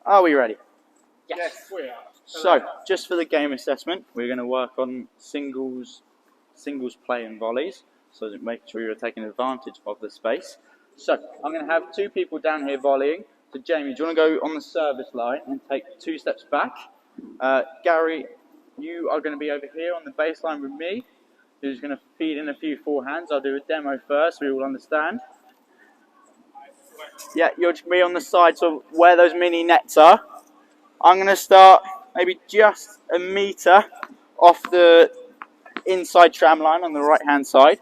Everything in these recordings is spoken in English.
Are we ready? Yes, we are. So, just for the game assessment, we're going to work on singles play and volleys, so that make sure you're taking advantage of the space. So, I'm going to have two people down here volleying. So, Jamie, do you want to go on the service line and take 2 steps back? Gary, you are going to be over here on the baseline with me, who's going to feed in a few forehands. I'll do a demo first, so we all understand. Yeah, you're just going to be on the side, so where those mini nets are. I'm going to start maybe just a metre off the inside tram line on the right hand side.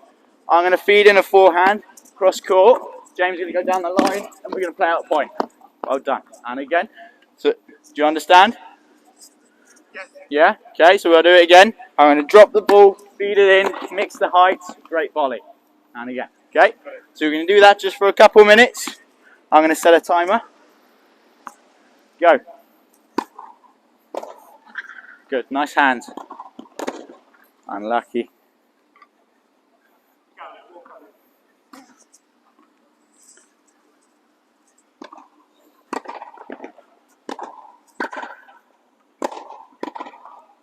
I'm going to feed in a forehand, cross court. James is going to go down the line and we're going to play out point. Well done. And again. So, do you understand? Yes. Yeah? Okay, so we'll do it again. I'm going to drop the ball, feed it in, mix the heights, great volley. And again. Okay? So we're going to do that just for a couple minutes. I'm going to set a timer. Go. Good, nice hands. Unlucky.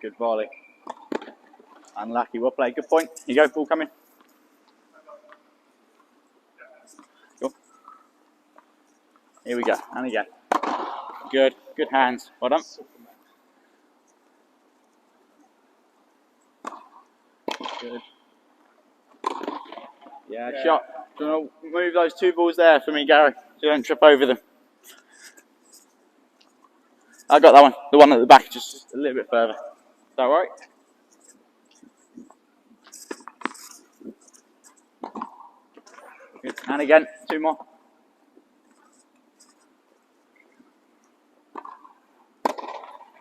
Good volley. Unlucky, well played. Good point. Here you go, ball coming. Go. Here we go, and again. Good, good hands. Well done. Good. Yeah, shot. Do you want to move those 2 balls there for me, Gary? So you don't trip over them. I got that one. The one at the back, just a little bit further. Is that all right? Good. And again, 2 more.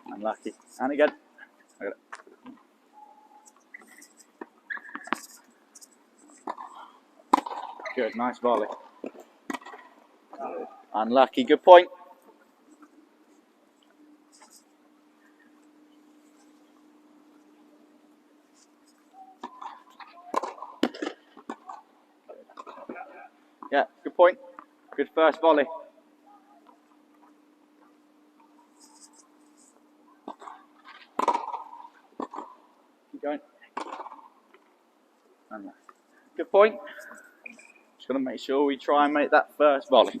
Unlucky. And again. I got it. Good, nice volley. Unlucky, good point. Yeah, good point. Good first volley. Keep going. Good point. Just got to make sure we try and make that first volley.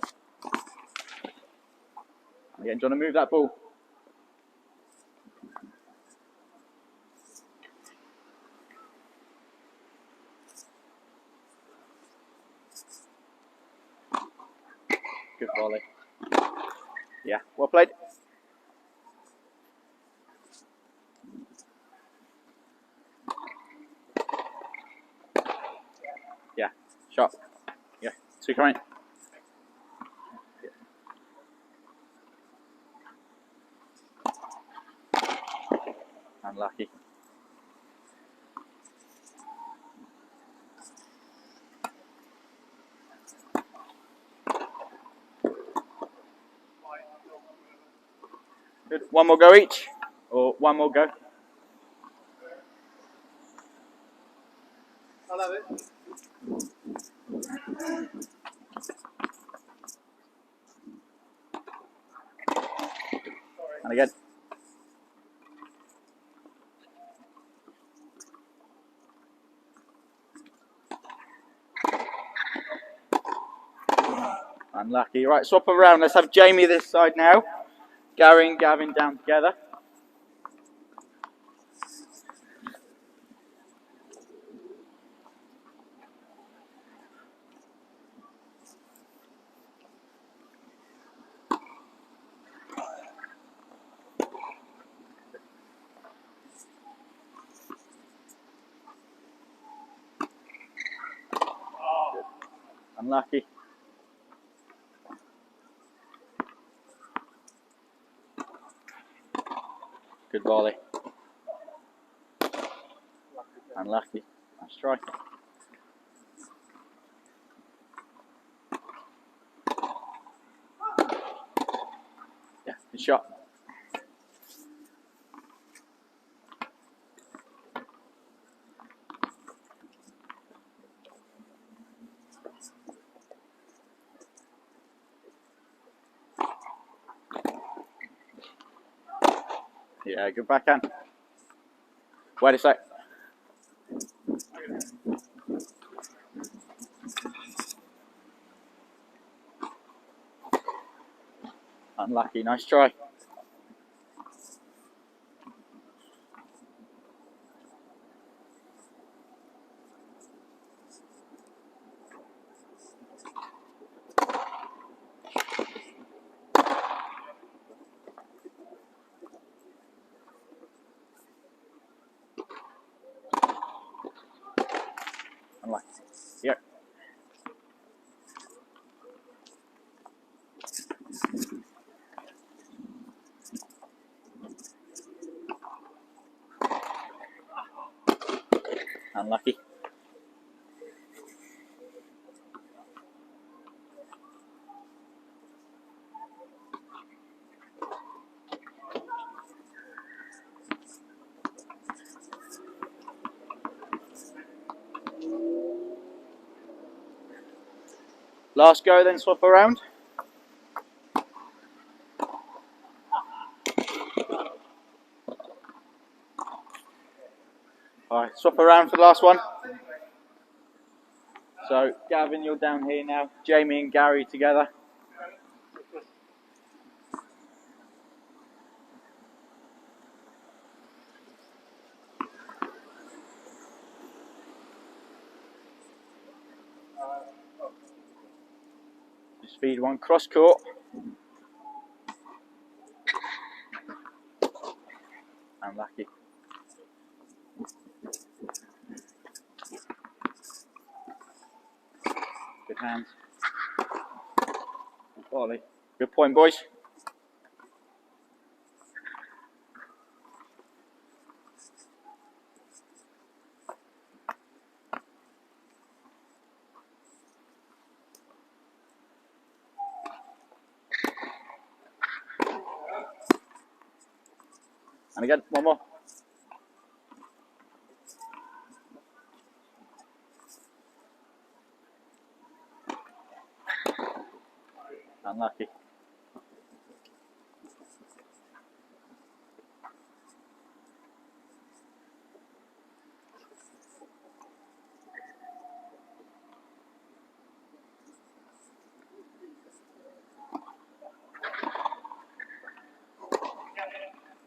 Again, do you want to move that ball? Good volley. Yeah, well played. Yeah, shot. Yeah, 2 coming. Unlucky. Good. 1 more go each, or 1 more go. I'll have it. And again. Unlucky. Right, swap around. Let's have Jamie this side now. Gary and Gavin down together. Unlucky. Good volley. Unlucky. Nice try. Yeah, good shot. Yeah, good backhand. Wait a sec. Unlucky, nice try. Unlucky. Yep. Unlucky. Last go, then swap around. Alright, swap around for the last one. So, Gavin, you're down here now. Jamie and Gary together. Speed one, cross court. Unlucky. Good hands. Volley. Good point, boys. And again, one more. Unlucky.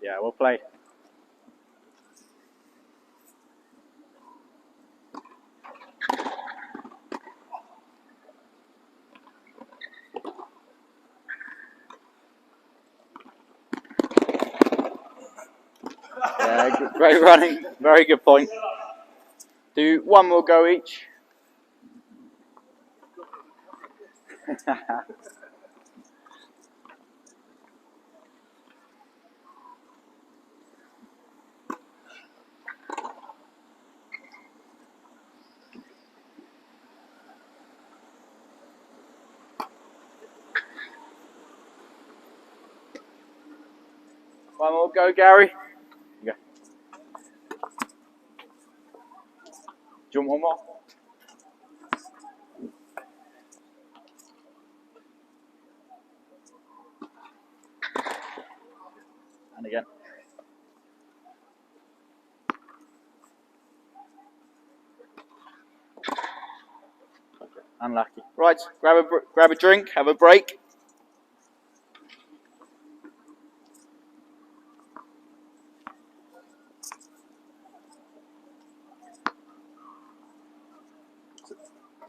Yeah, we'll play. Yeah, great running. Very good point. Do one more go each. One more go, Gary. Go. Do you want one more? And again. Unlucky. Right, grab a drink, have a break.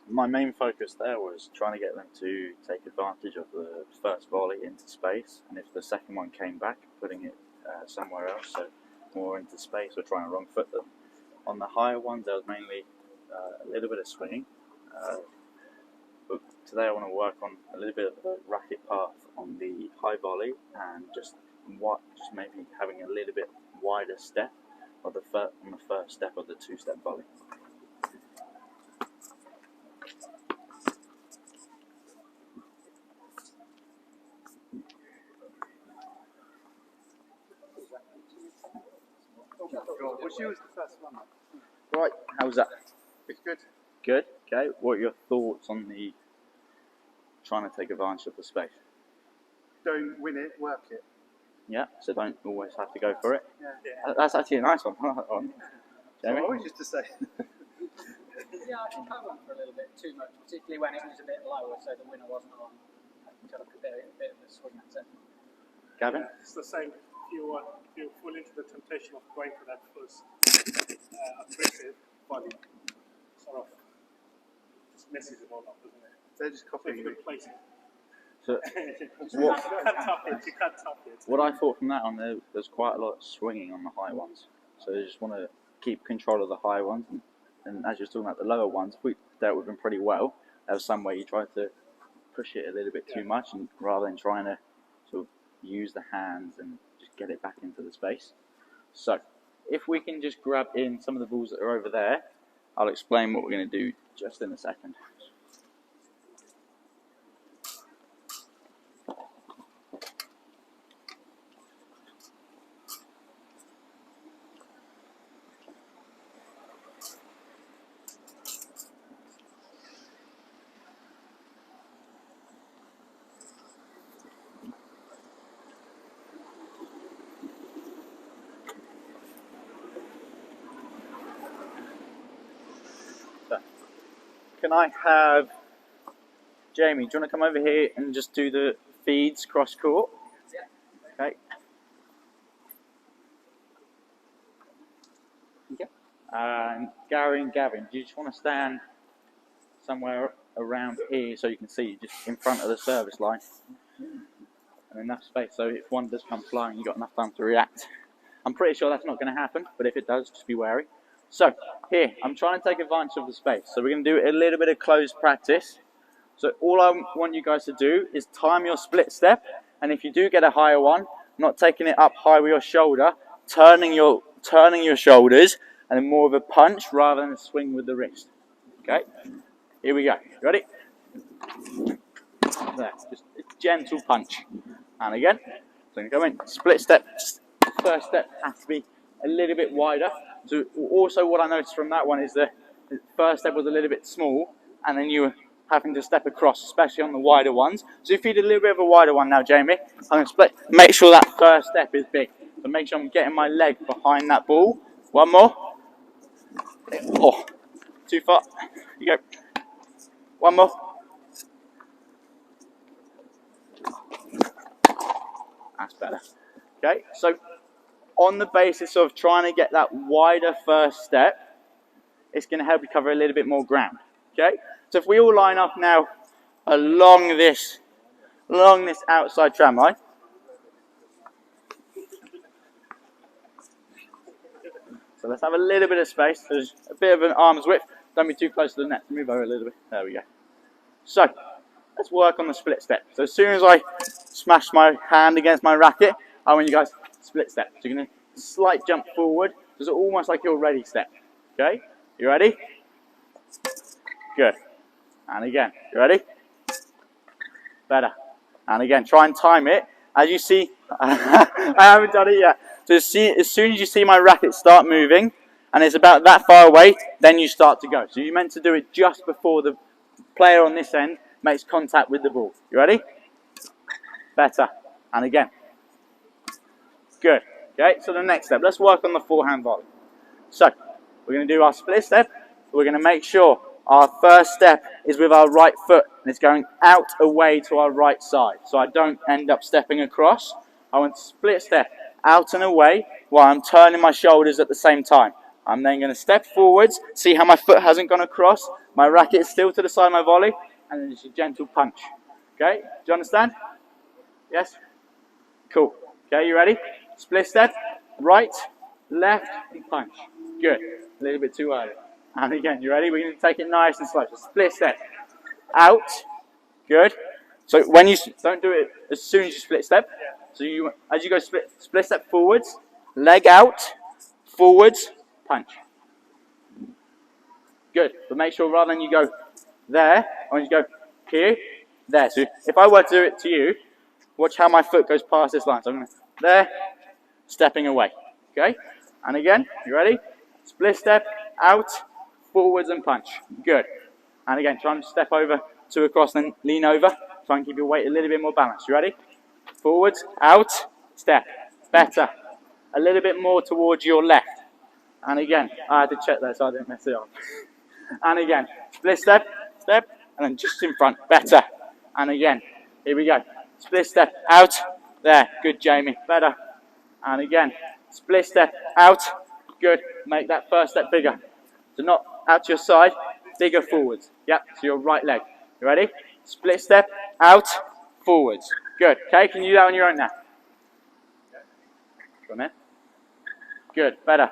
My main focus there was trying to get them to take advantage of the first volley into space, and if the second one came back, putting it somewhere else, so more into space, or trying to wrong foot them. On the higher ones, there was mainly a little bit of swinging, but today I want to work on a little bit of the racket path on the high volley, and just maybe having a little bit wider step of on the first step of the two-step volley. Which was the first one? Right, how's that? It's good. Good. Okay. What are your thoughts on the trying to take advantage of the space? Don't win it, work it. Yeah, so don't always have to go for it. Yeah. That's actually a nice one. Jamie? I always used to say. Yeah, I think I went for a little bit too much, particularly when it was a bit lower, so the winner wasn't on. I think I took a bit of a swing at it. Gavin? It's the same. If you fall into the temptation of going for that first aggressive volley, sort of just messes it all up, doesn't it? They're just So if copying you you. can place it. So, You can't top it. You can't top it. what I thought from that on there's quite a lot of swinging on the high ones. So you just want to keep control of the high ones. And as you're talking about the lower ones, we dealt with them pretty well. There was some way you tried to push it a little bit too much, and rather than trying to sort of use the hands and just get it back into the space. So, if we can just grab in some of the balls that are over there, I'll explain what we're going to do just in a second. Can I have Jamie? Do you want to come over here and just do the feeds cross court? Yeah. Okay. And Gary and Gavin, do you just want to stand somewhere around here so you can see just in front of the service line and enough space so if one does come flying, you've got enough time to react. I'm pretty sure that's not going to happen, but if it does, just be wary. So, here, I'm trying to take advantage of the space. So we're going to do a little bit of closed practice. So all I want you guys to do is time your split step, and if you do get a higher one, not taking it up high with your shoulder, turning your shoulders, and then more of a punch rather than a swing with the wrist. Okay? Here we go. Ready? There, just a gentle punch. And again. So I'm going to go in, split step. First step has to be a little bit wider. So also what I noticed from that one is the first step was a little bit small, and then you were having to step across, especially on the wider ones. So if you did a little bit of a wider one now, Jamie, I'm going to split. Make sure that first step is big. So make sure I'm getting my leg behind that ball. One more. Oh, too far. You go. One more. That's better. Okay, so on the basis of trying to get that wider first step, it's going to help you cover a little bit more ground. Okay, so if we all line up now along this outside tram line. So let's have a little bit of space. There's a bit of an arm's width. Don't be too close to the net. Move over a little bit. There we go. So let's work on the split step. So as soon as I smash my hand against my racket, I want you guys split step. So you're going to slight jump forward. So it's almost like your ready step. Okay? You ready? Good. And again. You ready? Better. And again, try and time it. As you see, I haven't done it yet. So as soon as you see my racket start moving, and it's about that far away, then you start to go. So you're meant to do it just before the player on this end makes contact with the ball. You ready? Better. And again. Good. Okay, so the next step, let's work on the forehand volley. So, we're going to do our split step. We're going to make sure our first step is with our right foot, and it's going out away to our right side. So I don't end up stepping across. I want to split step out and away while I'm turning my shoulders at the same time. I'm then going to step forwards, see how my foot hasn't gone across, my racket is still to the side of my volley, and then just a gentle punch. Okay, do you understand? Yes? Cool. Okay, you ready? Split step, right, left, and punch. Good. A little bit too early. And again, you ready? We're going to take it nice and slow. So split step, out. Good. So when you don't do it as soon as you split step. So as you go split step forwards, leg out, forwards, punch. Good. But make sure rather than you go there, I want you to go here, there. So if I were to do it to you, watch how my foot goes past this line. So I'm going to there, stepping away. Okay? And again, you ready? Split step, out, forwards and punch. Good. And again, try and step over to across and lean over. Try and keep your weight a little bit more balanced. You ready? Forwards, out, step, better. A little bit more towards your left. And again, I had to check that so I didn't mess it up. And again, split step, step, and then just in front, better. And again, here we go. Split step, out, there, good Jamie, better. And again, split step, out, good. Make that first step bigger. So not out to your side, bigger forwards. Yep, so your right leg. You ready? Split step, out, forwards. Good. Okay, can you do that on your own now? Come in. Good, better.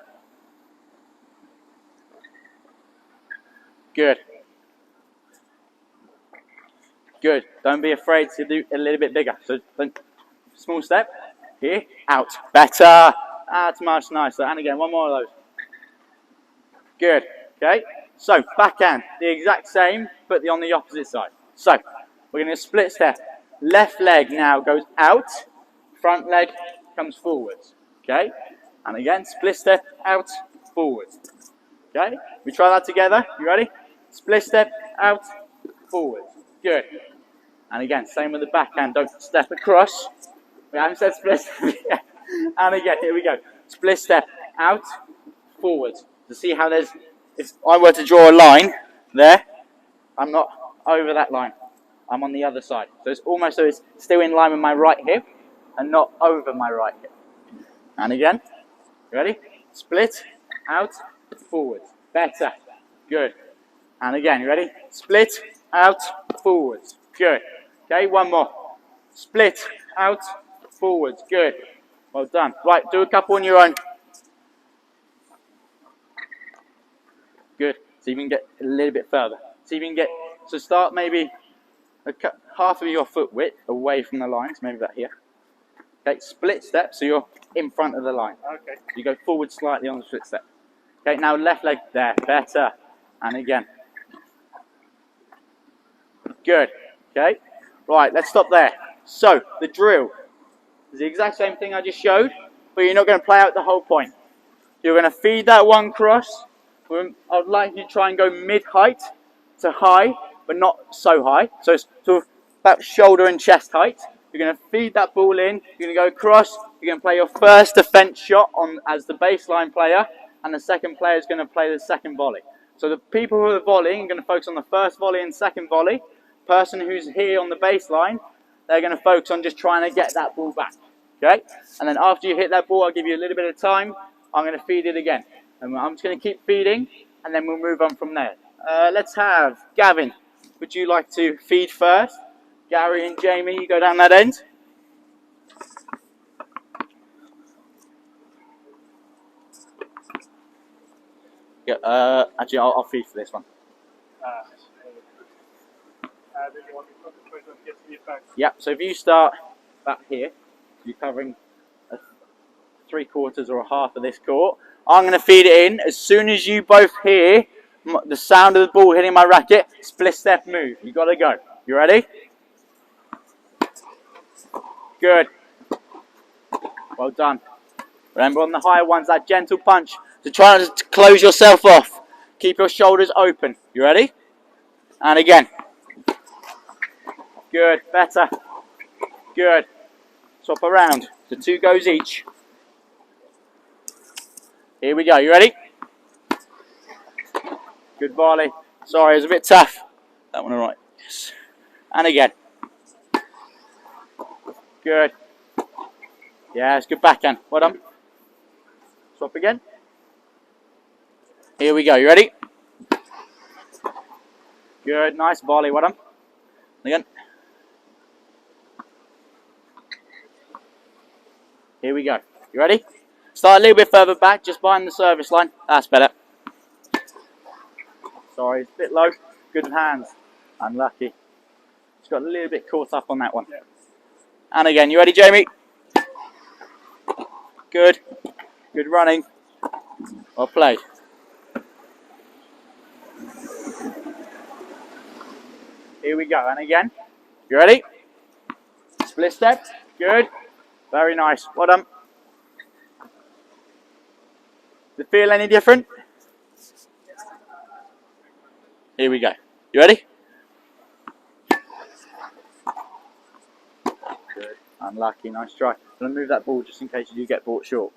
Good. Good. Don't be afraid to do a little bit bigger. So small step, here, out. Better. That's much nicer. And again, one more of those. Good. Okay. So backhand, the exact same, but on the opposite side. So we're going to split step. Left leg now goes out. Front leg comes forwards. Okay. And again, split step, out, forwards. Okay. We try that together. You ready? Split step, out, forwards. Good. And again, same with the backhand. Don't step across. We haven't said split step yet. And again, here we go. Split step, out, forwards. To see how there's, if I were to draw a line there, I'm not over that line. I'm on the other side. So it's almost so it's still in line with my right hip and not over my right hip. And again, ready? Split, out, forwards. Better. Good. And again, you ready? Split, out, forwards. Good. Okay, one more. Split, out, forwards. Good. Well done. Right, do a couple on your own. Good. So you can get a little bit further. So you can get, so start maybe half of your foot width away from the lines, maybe that here. Okay, split step, so you're in front of the line. Okay. So you go forward slightly on the split step. Okay, now left leg there, better. And again. Good. Okay. Right, let's stop there. So, the drill is the exact same thing I just showed, but you're not going to play out the whole point. You're going to feed that one cross. I'd like you to try and go mid-height to high, but not so high. So it's sort of about shoulder and chest height. You're going to feed that ball in. You're going to go across. You're going to play your first defense shot on as the baseline player, and the second player is going to play the second volley. So the people who are volleying are going to focus on the first volley and second volley. Person who's here on the baseline, they're going to focus on just trying to get that ball back. Okay? And then after you hit that ball, I'll give you a little bit of time. I'm going to feed it again. And I'm just going to keep feeding, and then we'll move on from there. Let's have Gavin. Would you like to feed first? Gary and Jamie, you go down that end. Yeah, actually, I'll feed for this one. Then you want to concentrate on getting it back. Yep, so if you start back here, you're covering 3/4 or a half of this court. I'm going to feed it in. As soon as you both hear the sound of the ball hitting my racket, split step move. You got to go. You ready? Good. Well done. Remember on the higher ones, that gentle punch. So try not to close yourself off. Keep your shoulders open. You ready? And again. Good. Better. Good. Swap around. So 2 goes each. Here we go. You ready? Good volley. Sorry, it was a bit tough. That one all right. Yes. And again. Good. Yeah, it's good backhand. Well done. Swap again. Here we go. You ready? Good. Nice volley. Well done. Again. Here we go. You ready? Start a little bit further back, just behind the service line. That's better. Sorry, it's a bit low. Good hands. Unlucky. Just got a little bit caught up on that one. Yeah. And again, you ready, Jamie? Good. Good running. Well played. Here we go. And again. You ready? Split step. Good. Very nice. Well done. Does it feel any different? Here we go. You ready? Good. Unlucky, nice try. I'm going to move that ball just in case you do get bought short.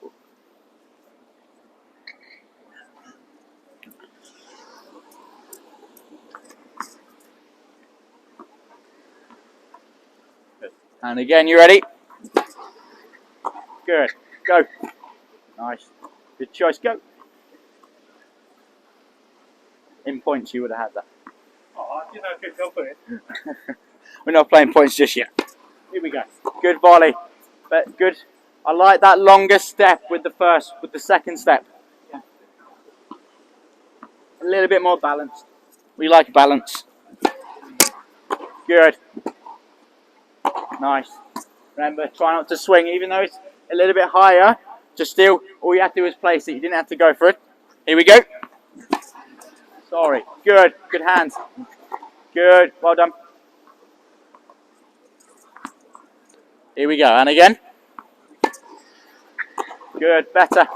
Good. And again, you ready? Good. Go. Nice. Good choice. Go. In points, you would have had that. Oh, you know, good, go for it. We're not playing points just yet. Here we go. Good volley. But good. I like that longer step with the second step. Yeah. A little bit more balanced. We like balance. Good. Nice. Remember, try not to swing, even though it's a little bit higher. Just still, all you have to do is place it. You didn't have to go for it. Here we go. Sorry. Good. Good hands. Good. Well done. Here we go. And again. Good. Better.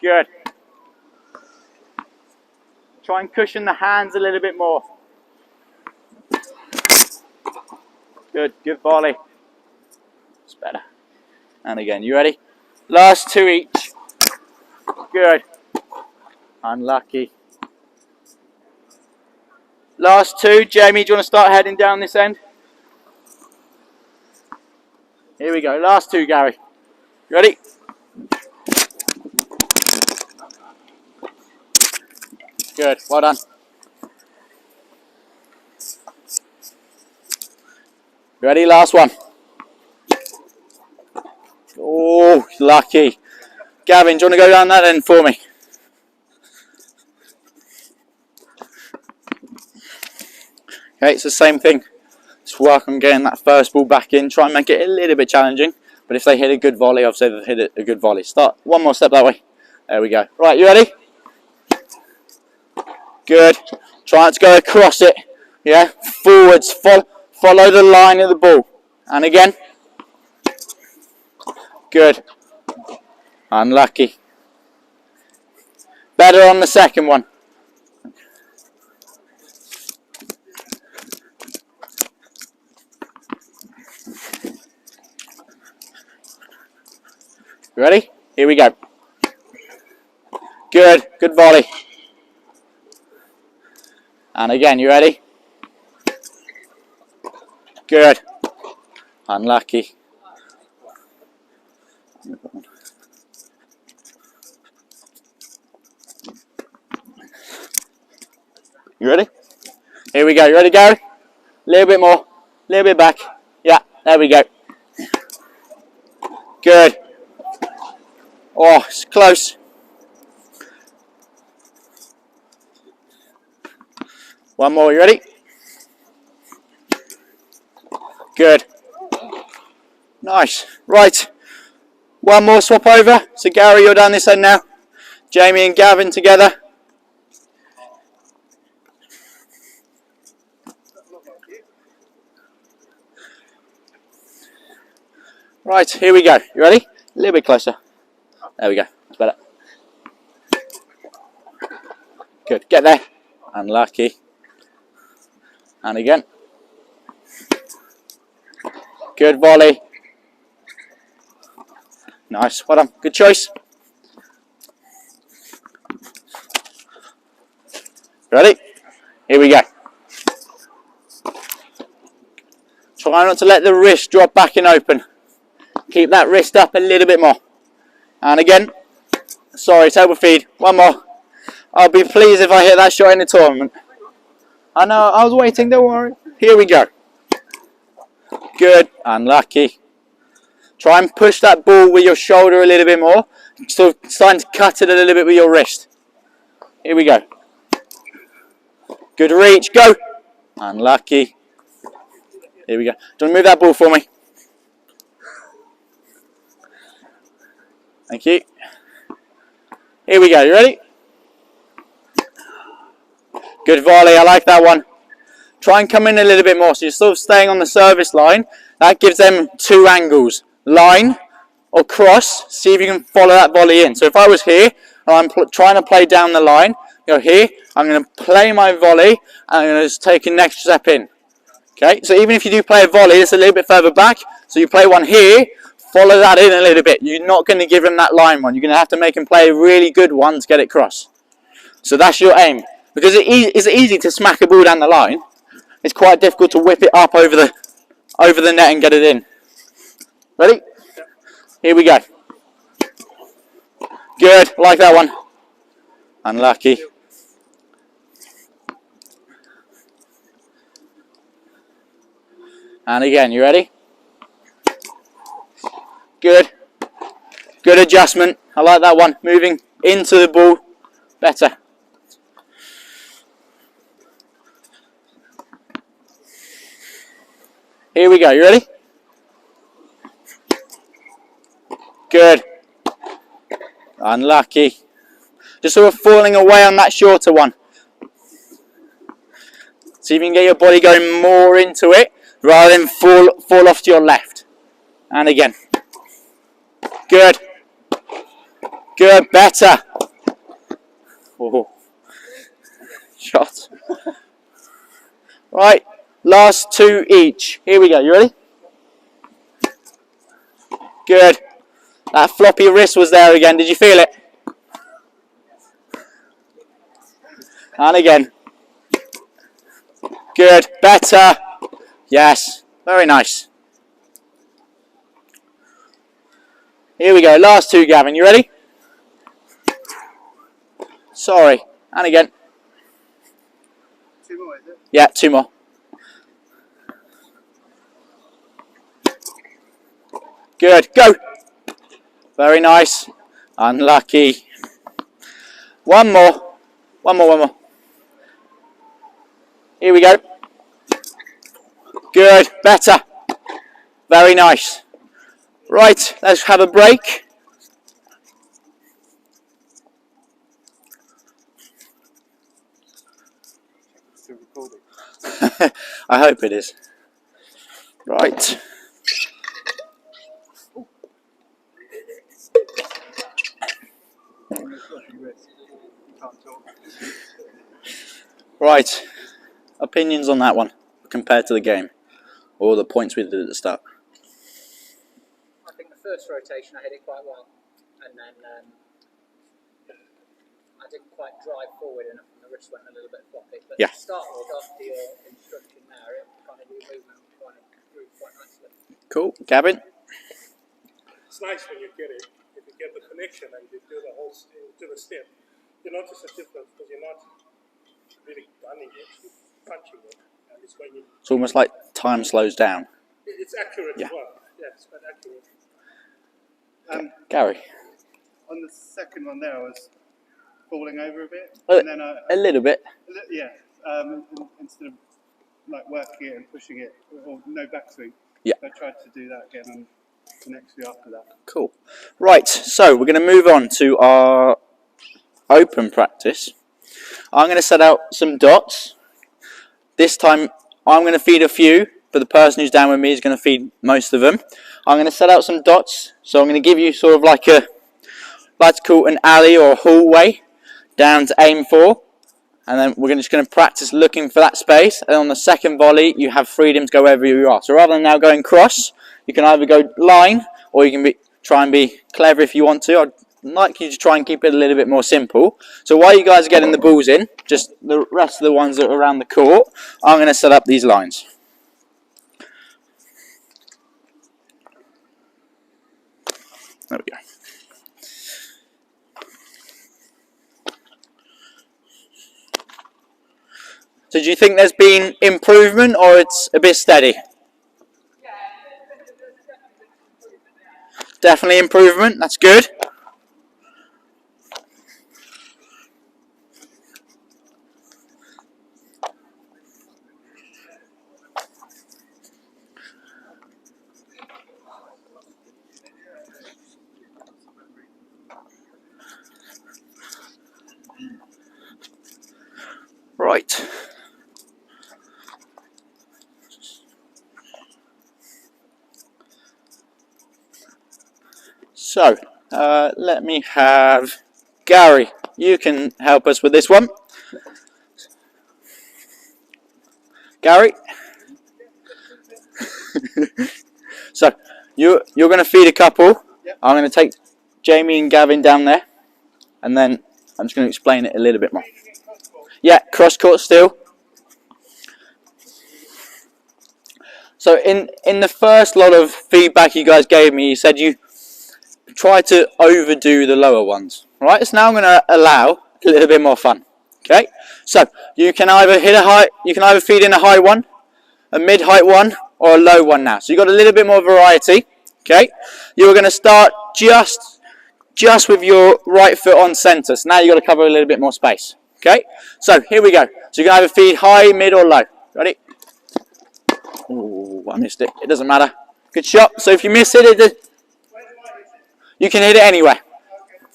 Good. Try and cushion the hands a little bit more. Good. Good volley. It's better. And again. You ready? Last two each. Good. Unlucky. Last two. Jamie, do you want to start heading down this end? Here we go. Last two, Gary. Ready? Good. Well done. Ready? Last one. Oh, lucky. Gavin, do you want to go down that end for me? Okay, it's the same thing. Just work on getting that first ball back in. Try and make it a little bit challenging. But if they hit a good volley, obviously they've hit a good volley. Start one more step that way. There we go. Right, you ready? Good. Try not to go across it. Yeah, forwards. Follow the line of the ball. And again. Good. Unlucky. Better on the second one. Ready? Here we go. Good. Good volley. And again, you ready? Good. Unlucky. You ready? Here we go. You ready, Gary? A little bit more. A little bit back. Yeah, there we go. Good. Oh, it's close. One more, you ready? Good. Nice. Right. One more swap over. So Gary, you're down this end now. Jamie and Gavin together. Right, here we go. You ready? A little bit closer. There we go. That's better. Good. Get there. Unlucky. And again. Good volley. Nice. Well done. Good choice. Ready? Here we go. Try not to let the wrist drop back and open. Keep that wrist up a little bit more. And again. Sorry, table feed. One more. I'll be pleased if I hit that shot in the tournament. I know, I was waiting, don't worry. Here we go. Good. Unlucky. Try and push that ball with your shoulder a little bit more. So starting to cut it a little bit with your wrist. Here we go. Good reach. Go. Unlucky. Here we go. Don't move that ball for me. Thank you. Here we go. You ready? Good volley. I like that one. Try and come in a little bit more. So you're sort of staying on the service line. That gives them two angles. Line or cross. See if you can follow that volley in. So if I was here and I'm trying to play down the line, you're here, I'm going to play my volley and I'm going to just take a next step in. Okay, so even if you do play a volley, it's a little bit further back, So you play one here, follow that in a little bit. You're not going to give him that line one. You're going to have to make him play a really good one to get it cross. So that's your aim. Because it's easy to smack a ball down the line. It's quite difficult to whip it up over the net and get it in. Ready? Here we go. Good, like that one. Unlucky. And again, you ready? Good. Good adjustment. I like that one. Moving into the ball. Better. Here we go. You ready? Good. Unlucky. Just sort of falling away on that shorter one. See if you can get your body going more into it rather than fall off to your left. And again. Good. Good. Better. Oh. Shot. Right. Last two each. Here we go. You ready? Good. That floppy wrist was there again. Did you feel it? And again. Good. Better. Yes. Very nice. Here we go. Last two, Gavin. You ready? Sorry. And again. Two more, is it? Yeah, two more. Good. Go. Very nice. Unlucky. One more. One more. Here we go. Good. Better. Very nice. Right. Let's have a break. Still recording. I hope it is. Right. Right. Opinions on that one compared to the game, or the points we did at the start. I think the first rotation I hit it quite well, and then I didn't quite drive forward enough, and the wrist went a little bit floppy. But Yeah. to start with, after your instruction there, it kind of your movement kind of grew quite nicely. Cool. Gavin? It's nice when you get it. If you get the connection and you do the whole do the step, you notice a difference because you're not really gunning it, you're punching it. And it's when you. It's almost like time slows down. It's accurate Yeah. as well. Yeah, it's quite accurate. Gary? On the second one there, I was falling over a bit, A, and then a little bit. yeah, instead of like working it and pushing it, or no backswing. Yeah. I tried to do that again on the next few after that. Cool. Right, so we're going to move on to our open practice. I'm going to set out some dots. This time I'm going to feed a few, but the person who's down with me is going to feed most of them. I'm going to set out some dots, so I'm going to give you sort of like let's call it an alley or a hallway down to aim for. And then we're just going to practice looking for that space. And on the second volley, you have freedom to go wherever you are. So rather than now going cross, you can either go line, or you can try and be clever if you want to. I'd like you to try and keep it a little bit more simple. So while you guys are getting the balls in, just the rest of the ones that are around the court, I'm going to set up these lines. There we go. So do you think there's been improvement, or it's a bit steady? Definitely improvement, that's good. Right. So, let me have Gary. You can help us with this one. Gary? So you're going to feed a couple. Yep. I'm going to take Jamie and Gavin down there, and then I'm just going to explain it a little bit more. Yeah, cross court still. So in the first lot of feedback you guys gave me, you said you try to overdo the lower ones. Right, so now I'm going to allow a little bit more fun. Okay, so you can either hit a high, you can either feed in a high one, a mid-height one, or a low one now. So you've got a little bit more variety. Okay, you're going to start just with your right foot on centre. So now you've got to cover a little bit more space. Okay, so here we go. So you can either feed high, mid, or low. Ready? Oh, I missed it. It doesn't matter. Good shot. So if you miss it, you can hit it anywhere.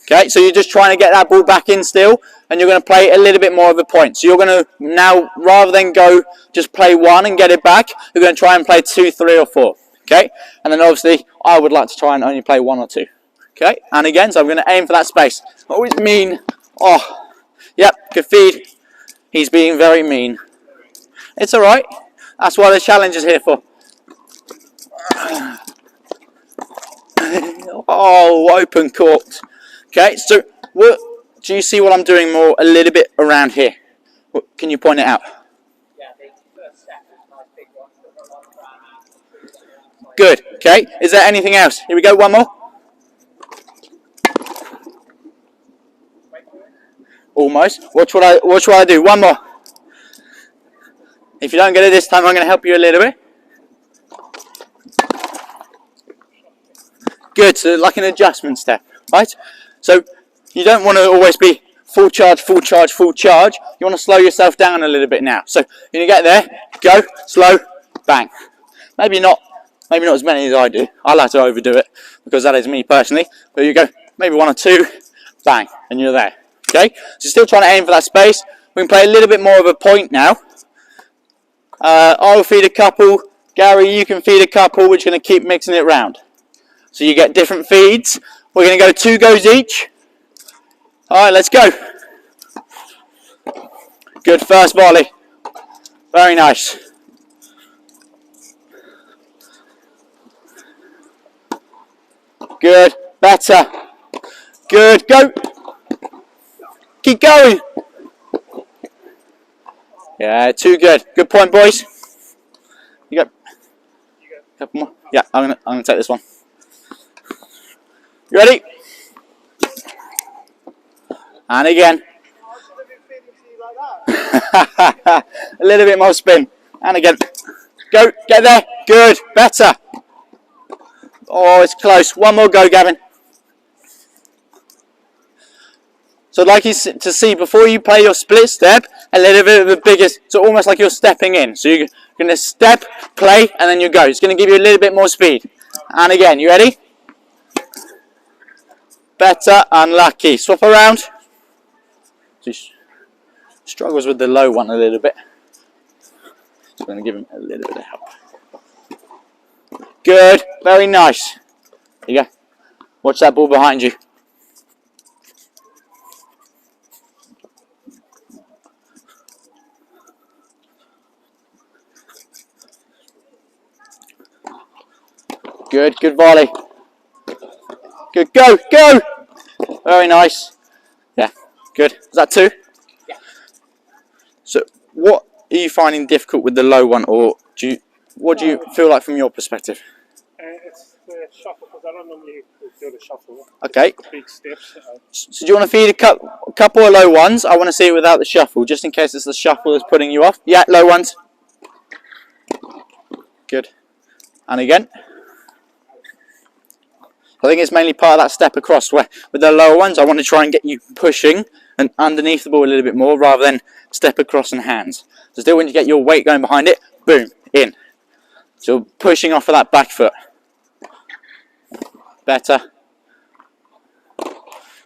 Okay, so you're just trying to get that ball back in still, and you're going to play a little bit more of a point. So you're going to now, rather than go just play one and get it back, you're going to try and play 2, 3, or 4. Okay, and then obviously I would like to try and only play 1 or 2. Okay, and again, so I'm going to aim for that space. Always mean. Oh, yep, good feed. He's being very mean. It's all right. That's what the challenge is here for. Oh, open court. Okay, so do you see what I'm doing more a little bit around here? Can you point it out? Yeah, the first step is a nice big one. Good. Okay, is there anything else? Here we go, one more. Almost. What should I do? One more. If you don't get it this time, I'm going to help you a little bit. Good, so like an adjustment step, right? So you don't want to always be full charge, full charge, full charge. You want to slow yourself down a little bit now. So when you get there, go, slow, bang. Maybe not as many as I do. I like to overdo it because that is me personally. But you go, maybe 1 or 2, bang, and you're there. Okay, so still trying to aim for that space. We can play a little bit more of a point now. I'll feed a couple. Gary, you can feed a couple. We're just going to keep mixing it round. So you get different feeds. We're going to go 2 goes each. All right, let's go. Good first volley. Very nice. Good. Better. Good. Go. Keep going. Yeah, too good. Good point, boys. You go. Couple more. Yeah, I'm gonna take this one. You ready? And again. A little bit more spin. And again. Go. Get there. Good. Better. Oh, it's close. One more go, Gavin. So I'd like you to see, before you play your split step, a little bit of a bigger, so almost like you're stepping in. So you're going to step, play, and then you go. It's going to give you a little bit more speed. And again, you ready? Better, unlucky. Swap around. So he struggles with the low one a little bit. So I'm going to give him a little bit of help. Good, very nice. There you go. Watch that ball behind you. Good, good volley. Good, go, go! Very nice. Yeah, good. Is that 2? Yeah. So, what are you finding difficult with the low one, or what do you feel like from your perspective? It's the shuffle, because I don't normally do the shuffle. Okay. Big steps. So do you want to feed a couple of low ones? I want to see it without the shuffle, just in case it's the shuffle that's putting you off. Yeah, low ones. Good. And again. I think it's mainly part of that step across where with the lower ones I want to try and get you pushing and underneath the ball a little bit more rather than step across and hands. So still when you get your weight going behind it, boom, in. So pushing off of that back foot. Better.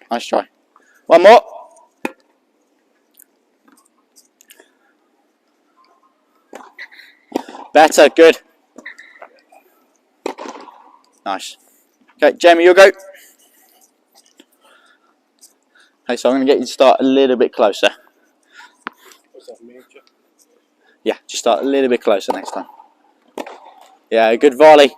Nice try. One more. Better, good. Nice. Okay, Jamie, you'll go. Okay, so I'm going to get you to start a little bit closer. What's that, major? Yeah, just start a little bit closer next time. Yeah, good volley.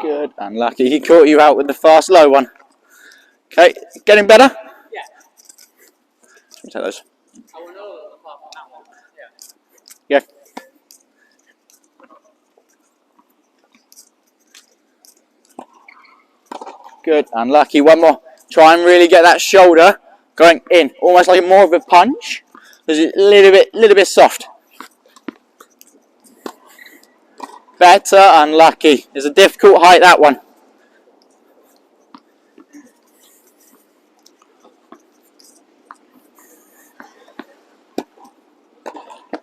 Good. Unlucky. He caught you out with the fast low one. Okay, getting better? Yeah. Let me take those. I went all apart from that one. Yeah. Yeah. Good. Unlucky. One more. Try and really get that shoulder going in, almost like more of a punch. Because it's a little bit soft. Better. Unlucky. It's a difficult height, that one.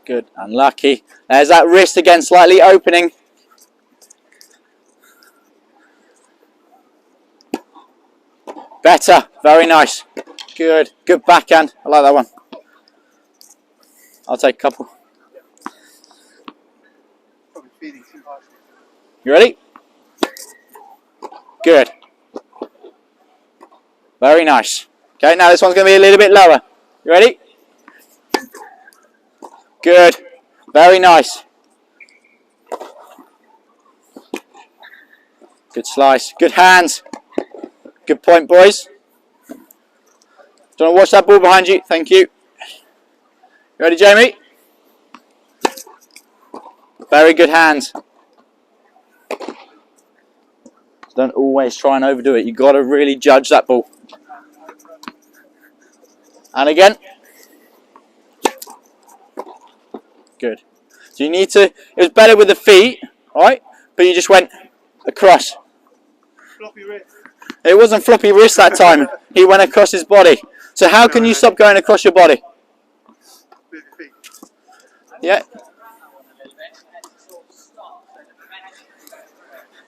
Good. Unlucky. There's that wrist again, slightly opening. Better. Very nice. Good. Good backhand. I like that one. I'll take a couple. Probably feeding too hard. You ready? Good. Very nice. Okay, now this one's going to be a little bit lower. You ready? Good. Very nice. Good slice. Good hands. Good point, boys. Do you want to watch that ball behind you? Thank you. You ready, Jamie? Very good hands. Don't always try and overdo it. You've got to really judge that ball. And again. Good. So you need to, it was better with the feet, right? But you just went across. Floppy wrist. It wasn't floppy wrist that time. He went across his body. So how can you stop going across your body? With your feet. Yeah.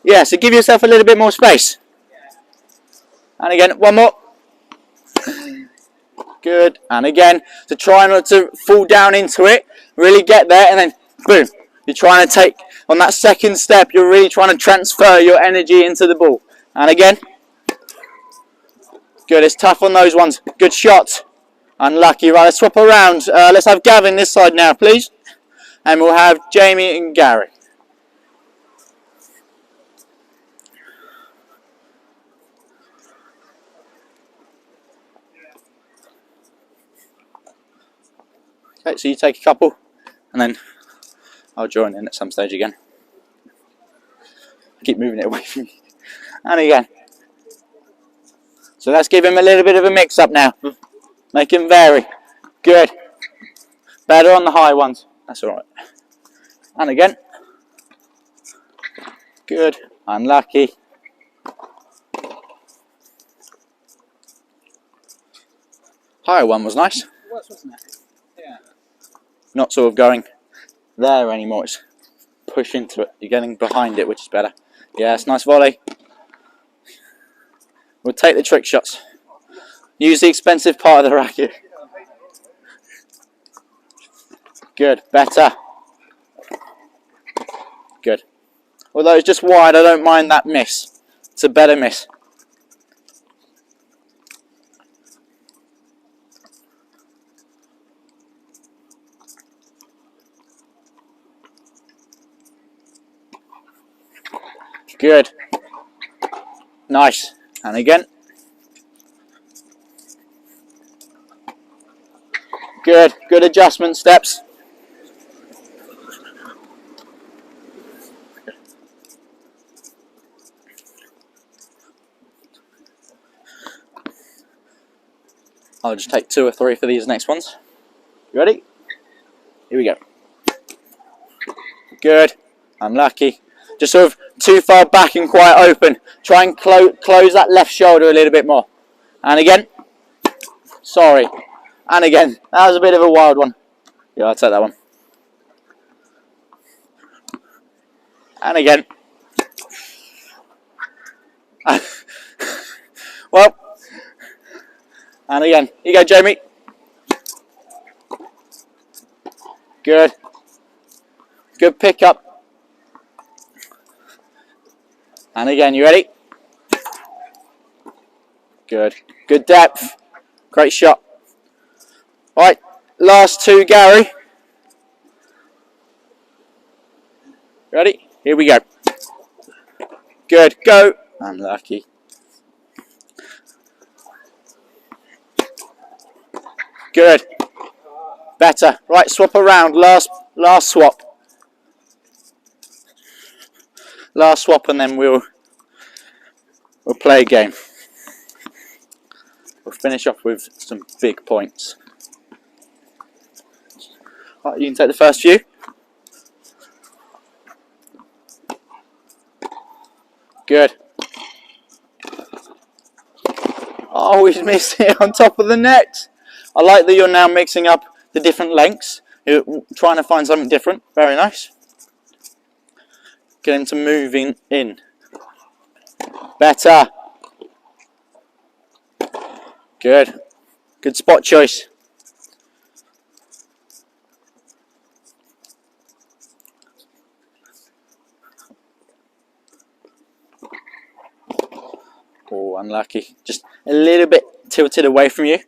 Yeah, so give yourself a little bit more space. And again, one more. Good. And again, to try not to fall down into it, really get there, and then boom. You're trying to take, on that second step, you're really trying to transfer your energy into the ball. And again. Good, it's tough on those ones. Good shot. Unlucky. Right, let's swap around. Let's have Gavin this side now, please. And we'll have Jamie and Gary. Okay, so you take a couple, and then I'll join in at some stage again. Keep moving it away from you. And again. So let's give him a little bit of a mix-up now. Make him vary. Good. Better on the high ones. That's all right. And again. Good. Unlucky. Higher one was nice. It was, wasn't it? Yeah. Not sort of going there anymore. It's push into it. You're getting behind it, which is better. Yeah, it's nice volley. We'll take the trick shots. Use the expensive part of the racket. Good. Better. Good. Although it's just wide, I don't mind that miss. It's a better miss. Good. Nice. And again. Good. Good adjustment steps. I'll just take 2 or 3 for these next ones. You ready? Here we go. Good. Unlucky. Just sort of too far back and quite open. Try and close that left shoulder a little bit more. And again. Sorry. And again. That was a bit of a wild one. Yeah, I'll take that one. And again. Well. And again. Here you go, Jamie. Good. Good pickup. And again, you ready? Good. Good depth. Great shot. Right, last 2, Gary. Ready? Here we go. Good, go. Unlucky. Good. Better. Right, swap around. Last swap. Last swap, and then we'll play a game. We'll finish off with some big points. Right, you can take the first few. Good. Oh, he's missed it on top of the net. I like that you're now mixing up the different lengths. You're trying to find something different. Very nice. Get him to moving in. Better. Good. Good spot choice. Oh, unlucky. Just a little bit tilted away from you.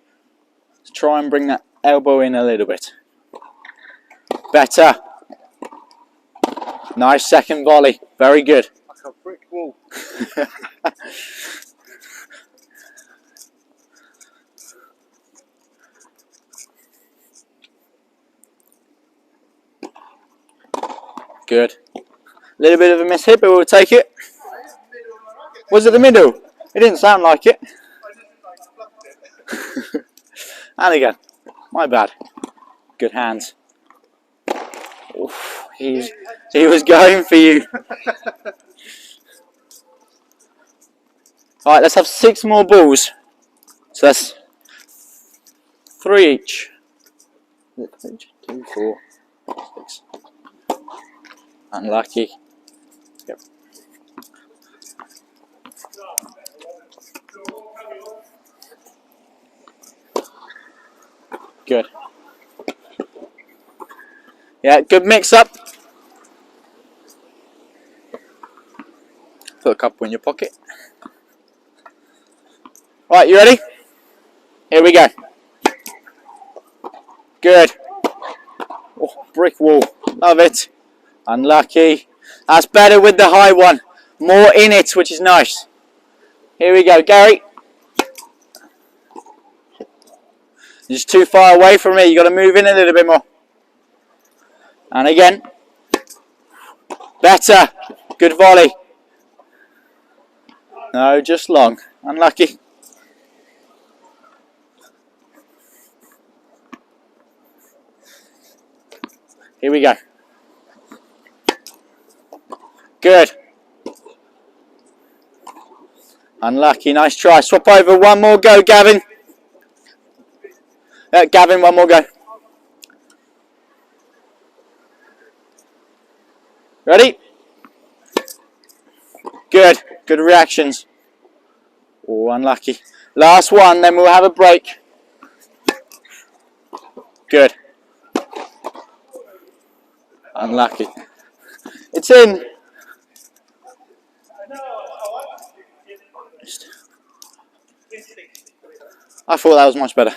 Let's try and bring that elbow in a little bit. Better. Nice second volley. Very good. Like a brick wall. Good. A little bit of a miss hit, but we'll take it. Was it the middle? It didn't sound like it. And again, my bad. Good hands. Oof, he was going for you. Alright, let's have 6 more balls. So that's 3 each. 2, 4, 6. Unlucky. Yep. Good. Yeah, good mix up. Put a couple in your pocket. Right, you ready? Here we go. Good. Oh, brick wall. Love it. Unlucky. That's better with the high one. More in it, which is nice. Here we go, Gary. You're just too far away from me. You've got to move in a little bit more. And again. Better. Good volley. No, just long. Unlucky. Here we go. Good. Unlucky. Nice try. Swap over. One more go, Gavin. Gavin, one more go. Ready? Good. Good reactions. Oh, unlucky. Last one, then we'll have a break. Good. Unlucky. It's in. I thought that was much better.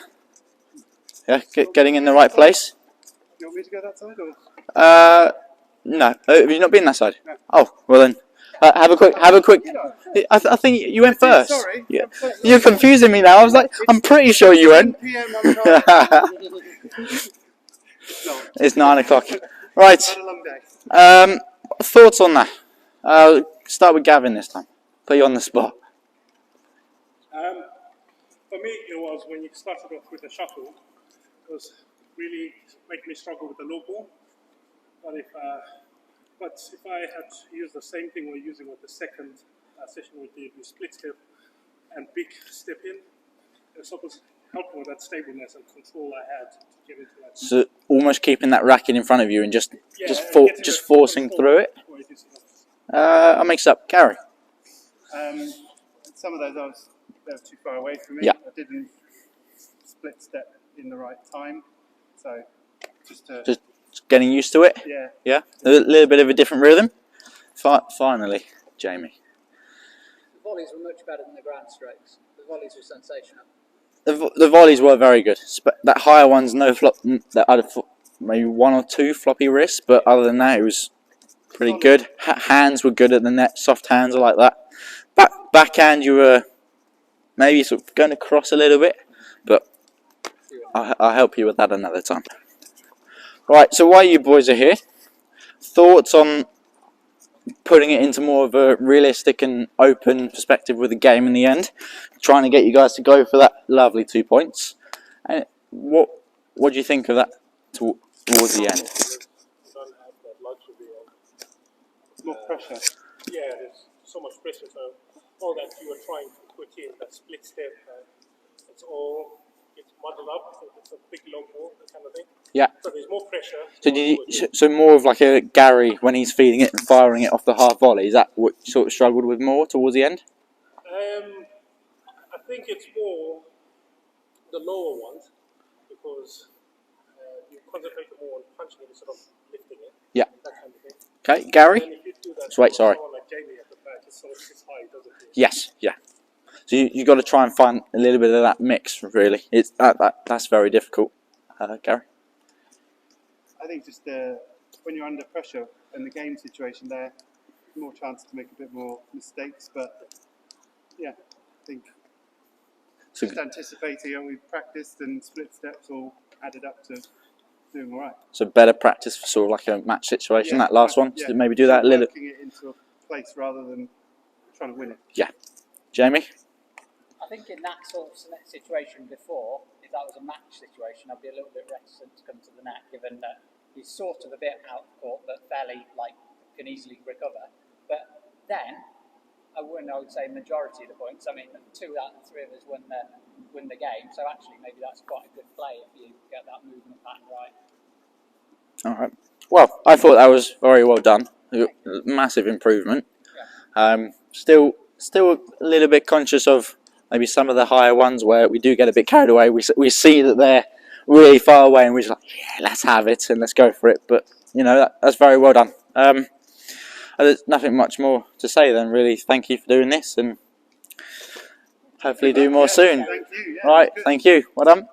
Yeah, getting in the right place. You want me to go that side or? No. Have you not been that side? No. Oh, well then. Have a quick. I think you went first. Sorry. Yeah. You're confusing me now. I was like, I'm pretty sure you went. It's 9 o'clock. Right. Had a long day. Thoughts on that? Start with Gavin this time. Put you on the spot. For me, it was when you started off with the shuttle, it was really making me struggle with the low ball. But if I had used the same thing we're using with the second session we did, with split step and big step in, it was supposed to help me with that stableness and control I had to get into that. So almost keeping that racket in front of you and just forcing through it. I'll mix up. Gary. Some of those they were too far away from me. Yeah. I didn't split step in the right time, so just getting used to it. yeah. Yeah. A little bit of a different rhythm. Finally, Jamie. The volleys were much better than the ground strokes. The volleys were sensational. The volleys were very good. That higher one's no flop. That I'd have maybe 1 or 2 floppy wrists, but other than that, it was pretty good. Hands were good at the net, soft hands, I like that. Backhand, you were maybe sort of going across a little bit, but I'll help you with that another time. Right, so while you boys are here, thoughts on putting it into more of a realistic and open perspective with the game in the end, trying to get you guys to go for that lovely 2 points. And what do you think of that towards the end? You don't have that luxury of More pressure. yeah, there's so much pressure. So all that you were trying to put in, that split step, it's all gets muddled up. It's a big long ball, that kind of thing. Yeah. So there's more pressure. So more of like a Gary when he's feeding it and firing it off the half volley. Is that what you sort of struggled with more towards the end? I think it's more the lower ones because you concentrate more on punching it instead of lifting it. Yeah. That kind of thing. Okay, Gary. And if you do that, Wait, sorry. someone like Jamie at the back, it's high, doesn't it? Yes, yeah. So you got to try and find a little bit of that mix. Really, it's that's very difficult, Gary. I think just when you're under pressure in the game situation, there more chance to make a bit more mistakes. But yeah, I think So, just anticipating, and we practiced and split steps all added up to doing all right. so better practice for sort of like a match situation. That last one, yeah. so maybe do that a little. Working it into a place rather than trying to win it. Yeah, Jamie. I think in that sort of situation before, if that was a match situation, I'd be a little bit reticent to come to the net, given that he's sort of a bit out of court, but fairly can easily recover. But then I would say majority of the points. I mean, 2 out of 3 of us win the game. So actually, maybe that's quite a good play if you get that movement pattern right. All right. Well, I thought that was very well done. Massive improvement. Yeah. Still a little bit conscious of maybe some of the higher ones where we do get a bit carried away. We see that they're really far away and we're just like, yeah, let's have it and let's go for it. But, you know, that's very well done. There's nothing much more to say then, really. Thank you for doing this and hopefully do more soon. Thank you. Yeah, Right, good. thank you. Well done.